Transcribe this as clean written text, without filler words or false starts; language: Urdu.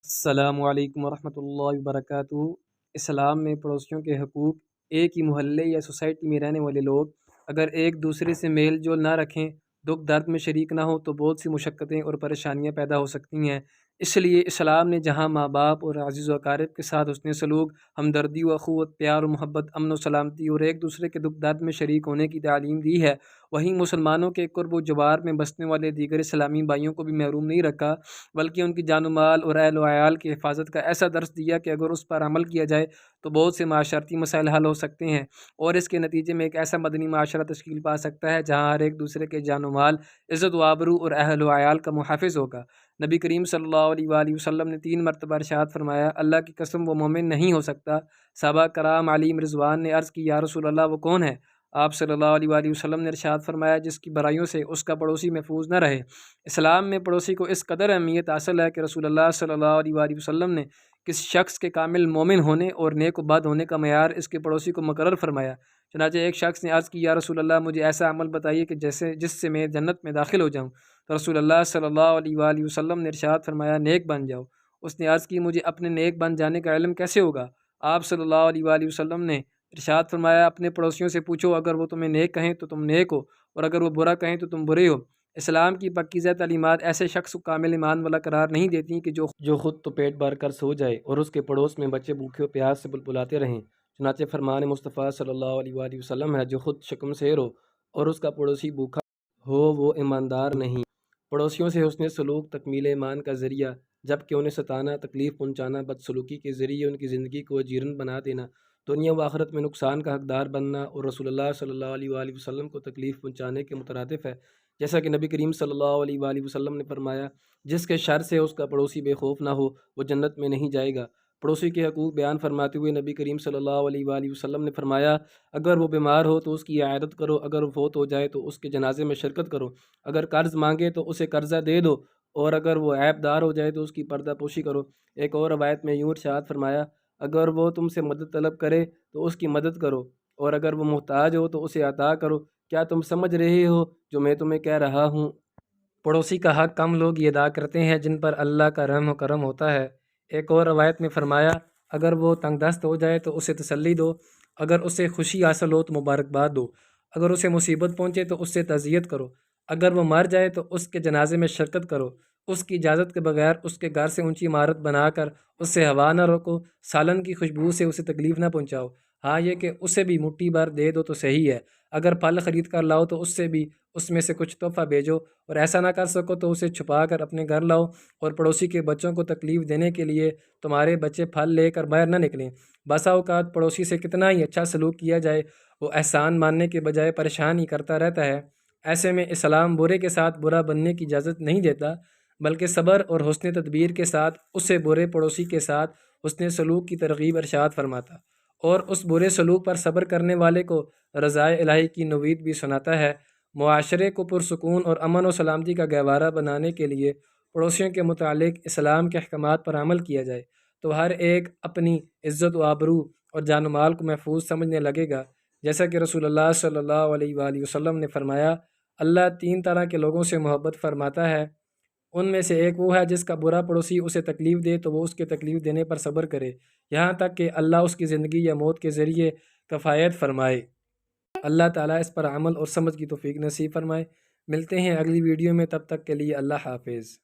السلام علیکم ورحمۃ اللہ وبرکاتہ۔ اسلام میں پڑوسیوں کے حقوق۔ ایک ہی محلے یا سوسائٹی میں رہنے والے لوگ اگر ایک دوسرے سے میل جول نہ رکھیں، دکھ درد میں شریک نہ ہوں تو بہت سی مشقتیں اور پریشانیاں پیدا ہو سکتی ہیں۔ اس لیے اسلام نے جہاں ماں باپ اور عزیز و اقارب کے ساتھ حسن سلوک، ہمدردی و اخوت، پیار و محبت، امن و سلامتی اور ایک دوسرے کے دکھ درد میں شریک ہونے کی تعلیم دی ہے، وہیں مسلمانوں کے قرب و جوار میں بسنے والے دیگر اسلامی بھائیوں کو بھی محروم نہیں رکھا، بلکہ ان کی جان و مال اور اہل و عیال کی حفاظت کا ایسا درس دیا کہ اگر اس پر عمل کیا جائے تو بہت سے معاشرتی مسائل حل ہو سکتے ہیں، اور اس کے نتیجے میں ایک ایسا مدنی معاشرہ تشکیل پا سکتا ہے جہاں ہر ایک دوسرے کے جان و مال، عزت و آبرو اور اہل و عیال کا محافظ ہوگا۔ نبی کریم صلی اللہ علیہ وآلہ وسلم نے 3 مرتبہ ارشاد فرمایا، اللہ کی قسم وہ مومن نہیں ہو سکتا۔ صحابہ کرام علیم رضوان نے عرض کی، یا رسول اللہ وہ کون ہے؟ آپ صلی اللہ علیہ وآلہ وسلم نے ارشاد فرمایا، جس کی برائیوں سے اس کا پڑوسی محفوظ نہ رہے۔ اسلام میں پڑوسی کو اس قدر اہمیت حاصل ہے کہ رسول اللہ صلی اللہ علیہ وآلہ وسلم نے کسی شخص کے کامل مومن ہونے اور نیک و بد ہونے کا معیار اس کے پڑوسی کو مقرر فرمایا۔ چنانچہ ایک شخص نے عرض کی، یا رسول اللہ مجھے ایسا عمل بتائیے کہ جس سے میں جنت میں داخل ہو جاؤں۔ تو رسول اللہ صلی اللہ علیہ وآلہ وسلم نے ارشاد فرمایا، نیک بن جاؤ۔ اس نے عرض کی، مجھے اپنے نیک بن جانے کا علم کیسے ہوگا؟ آپ صلی اللہ علیہ وآلہ وسلم نے ارشاد فرمایا، اپنے پڑوسیوں سے پوچھو، اگر وہ تمہیں نیک کہیں تو تم نیک ہو، اور اگر وہ برا کہیں تو تم برے ہو۔ اسلام کی پاکیزہ تعلیمات ایسے شخص کو کامل ایمان والا قرار نہیں دیتی کہ جو خود تو پیٹ بھر کر سو جائے اور اس کے پڑوس میں بچے بھوکے و پیاس سے بلبلاتے رہیں۔ چنانچہ فرمان مصطفیٰ صلی اللہ علیہ وآلہ وسلم ہے، جو خود شکم سیر ہو اور اس کا پڑوسی بھوکا ہو وہ ایماندار نہیں۔ پڑوسیوں سے حسن سلوک تکمیل ایمان کا ذریعہ، جبکہ انہیں ستانا، تکلیف پہنچانا، بدسلوکی کے ذریعے ان کی زندگی کو اجیرن بنا دینا، دنیا و آخرت میں نقصان کا حقدار بننا اور رسول اللہ صلی اللہ علیہ وآلہ وسلم کو تکلیف پہنچانے کے مترادف ہے۔ جیسا کہ نبی کریم صلی اللہ علیہ وآلہ وسلم نے فرمایا، جس کے شر سے اس کا پڑوسی بے خوف نہ ہو وہ جنت میں نہیں جائے گا۔ پڑوسی کے حقوق بیان فرماتے ہوئے نبی کریم صلی اللہ علیہ وآلہ وسلم نے فرمایا، اگر وہ بیمار ہو تو اس کی عیادت کرو، اگر وہ فوت ہو جائے تو اس کے جنازے میں شرکت کرو، اگر قرض مانگے تو اسے قرضہ دے دو، اور اگر وہ عیب دار ہو جائے تو اس کی پردہ پوشی کرو۔ ایک اور روایت میں یوں ارشاد فرمایا، اگر وہ تم سے مدد طلب کرے تو اس کی مدد کرو، اور اگر وہ محتاج ہو تو اسے عطا کرو۔ کیا تم سمجھ رہے ہو جو میں تمہیں کہہ رہا ہوں؟ پڑوسی کا حق کم لوگ یہ ادا کرتے ہیں جن پر اللہ کا رحم و کرم ہوتا ہے۔ ایک اور روایت میں فرمایا، اگر وہ تنگ دست ہو جائے تو اسے تسلی دو، اگر اسے خوشی حاصل ہو تو مبارکباد دو، اگر اسے مصیبت پہنچے تو اس سے تعزیت کرو، اگر وہ مر جائے تو اس کے جنازے میں شرکت کرو، اس کی اجازت کے بغیر اس کے گھر سے اونچی عمارت بنا کر اس سے ہوا نہ روکو، سالن کی خوشبو سے اسے تکلیف نہ پہنچاؤ۔ ہاں یہ کہ اسے بھی مٹھی بھر دے دو تو صحیح ہے، اگر پھل خرید کر لاؤ تو اس سے بھی اس میں سے کچھ تحفہ بھیجو، اور ایسا نہ کر سکو تو اسے چھپا کر اپنے گھر لاؤ، اور پڑوسی کے بچوں کو تکلیف دینے کے لیے تمہارے بچے پھل لے کر باہر نہ نکلیں۔ بسا اوقات پڑوسی سے کتنا ہی اچھا سلوک کیا جائے وہ احسان ماننے کے بجائے پریشان ہی کرتا رہتا ہے۔ ایسے میں اسلام برے کے ساتھ برا بننے کی اجازت نہیں دیتا، بلکہ صبر اور حسن تدبیر کے ساتھ اسے برے پڑوسی کے ساتھ حسن سلوک کی ترغیب ارشاد فرماتا، اور اس برے سلوک پر صبر کرنے والے کو رضائے الہی کی نوید بھی سناتا ہے۔ معاشرے کو پرسکون اور امن و سلامتی کا گہوارہ بنانے کے لیے پڑوسیوں کے متعلق اسلام کے احکامات پر عمل کیا جائے تو ہر ایک اپنی عزت و آبرو اور جان و مال کو محفوظ سمجھنے لگے گا۔ جیسا کہ رسول اللہ صلی اللہ علیہ وآلہ وسلم نے فرمایا، اللہ 3 طرح کے لوگوں سے محبت فرماتا ہے، ان میں سے ایک وہ ہے جس کا برا پڑوسی اسے تکلیف دے تو وہ اس کے تکلیف دینے پر صبر کرے، یہاں تک کہ اللہ اس کی زندگی یا موت کے ذریعے کفایت فرمائے۔ اللہ تعالیٰ اس پر عمل اور سمجھ کی توفیق نصیب فرمائے۔ ملتے ہیں اگلی ویڈیو میں، تب تک کے لیے اللہ حافظ۔